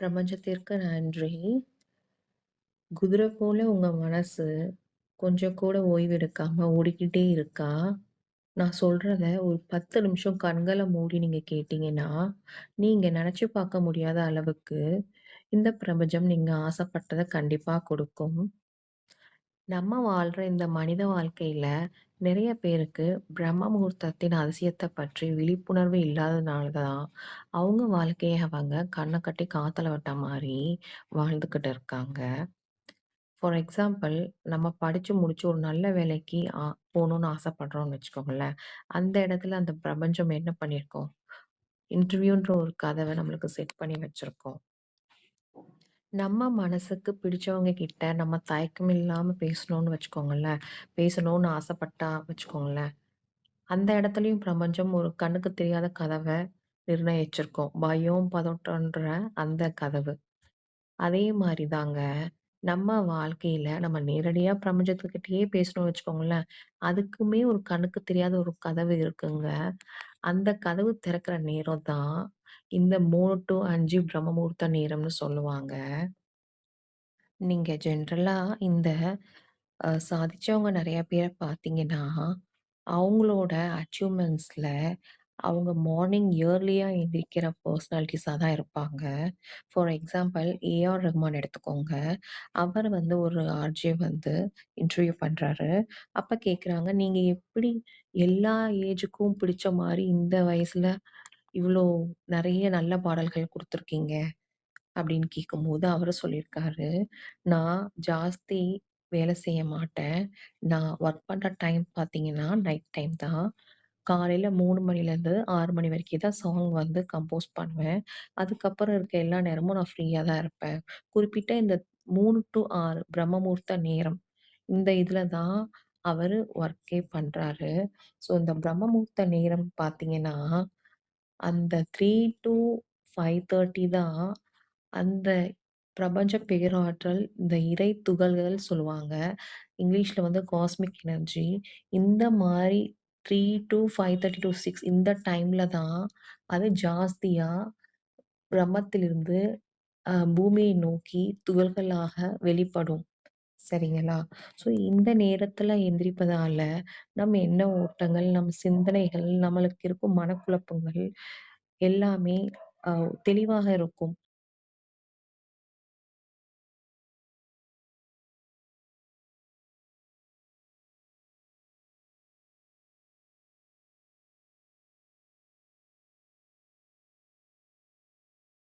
பிரபஞ்சத்திற்கு நன்றி. குதிரை போல உங்க மனசு கொஞ்சம் கூட ஓய்வெடுக்காம ஓடிக்கிட்டே இருக்கா? நான் சொல்றத ஒரு 10 நிமிஷம் கண்கள மூடி நீங்க கேட்டீங்கன்னா, நீங்க நெனச்சு பார்க்க முடியாத அளவுக்கு இந்த பிரபஞ்சம் நீங்க ஆசைப்பட்டத கண்டிப்பா குடுக்கும். நம்ம வாழ்ற இந்த மனித வாழ்க்கையில நெறைய பேருக்கு பிரம்ம முகூர்த்தத்தின் அதிசயத்த பற்றி விழிப்புணர்வு இல்லாதனால தான், அவங்க வாழ்க்கைய அவங்க கண்ண கட்டி காத்துல விட்ட மாரி வாழ்ந்துகிட்டு இருக்காங்க. ஃபார் எக்ஸாம்பிள் நம்ம படிச்சு முடிச்சு ஒரு நல்ல வேலைக்கு போணும்னு ஆசைப்படுறோம்னு வச்சுக்கோங்களேன். அந்த இடத்துல அந்த பிரபஞ்சம் என்ன பண்ணியிருக்கோம்? இன்டர்வியூன்ற ஒரு கதவ நம்மளுக்கு செட் பண்ணி வச்சிருக்கோம். நம்ம மனசுக்கு பிடிச்சவங்க கிட்ட நம்ம தயக்கம் இல்லாம பேசணும்னு வச்சுக்கோங்களேன். பேசணும்னு ஆசைப்பட்டா வச்சுக்கோங்களேன். அந்த இடத்துலயும் பிரபஞ்சம் ஒரு கண்ணுக்கு தெரியாத கதவ நிர்ணயிச்சிருக்கும். பயம், பதட்டம்ன்ற அந்த கதவு. அதே மாரி தாங்க. நம்ம வாழ்க்கையில நம்ம நேரடியா பிரபஞ்சத்துக்கிட்டயே பேசணும்னு வச்சுக்கோங்களேன். அதுக்குமே ஒரு கண்ணுக்கு தெரியாத ஒரு கதவு இருக்குங்க. அந்த கதவு திறக்கிற நேரம் தான் இந்த 3 டூ 5 பிரம்ம முகூர்த்த நேரம்னு சொல்லுவாங்க. நீங்க ஜென்ரலா இந்த சாதிச்சவங்க நெறைய பேர பார்த்தீங்கன்னா, அவங்களோட அச்சீவ்மெண்ட்ஸ்ல அவங்க மார்னிங் இயர்லியா எந்திரிக்கிற பெர்சனாலிட்டீஸா தான் இருப்பாங்க. For example A.R.. ரஹ்மான் எடுத்துக்கோங்க. அவர் வந்து ஒரு ஆர்ஜே வந்து இன்டர்வியூ பண்றாரு. அப்ப கேட்குறாங்க, "நீங்க எப்படி எல்லா ஏஜுக்கும் பிடிச்ச மாரி இந்த வயசுல இவ்ளோ நெறைய நல்ல பாடல்கள் குடுத்துருக்கீங்க?" அப்படின்னு கேட்கும்போது அவரு சொல்லியிருக்காரு, "நான் ஜாஸ்தி வேலை செய்ய மாட்டேன். நான் ஒர்க் பண்ற டைம் பார்த்தீங்கன்னா, நைட் டைம் தான். காலையில 3 மணிலேருந்து 6 மணி வரைக்கும் தான் சாங் வந்து கம்போஸ் பண்ணுவேன். அதுக்கப்புறம் இருக்க எல்லா நேரமும் நான் ஃப்ரீயா தான் இருப்பேன். குறிப்பிட்ட இந்த 3 டூ 6 பிரம்ம முகூர்த்த நேரம். இந்த இதுல தான் அவரு ஒர்க்கே பண்றாரு. ஸோ இந்த பிரம்ம முகூர்த்த நேரம் பார்த்தீங்கன்னா, அந்த 3 டூ 5:30 தான் அந்த பிரபஞ்ச பேராற்றல், இந்த இறை துகள்கள் சொல்லுவாங்க. இங்கிலீஷ்ல வந்து காஸ்மிக் எனர்ஜி. இந்த மாரி 3 டூ 5:30 டூ 6 இந்த டைம்ல தான் அது ஜாஸ்தியா பிரம்மத்திலிருந்து பூமியை நோக்கி துகள்களாக வெளிப்படும். சரிங்களா? ஸோ இந்த நேரத்துல எந்திரிப்பதால, நம்ம எண்ண ஓட்டங்கள், நம் சிந்தனைகள், நம்மளுக்கு இருக்கும் மனக்குழப்பங்கள் எல்லாமே அ தெளிவாக இருக்கும்.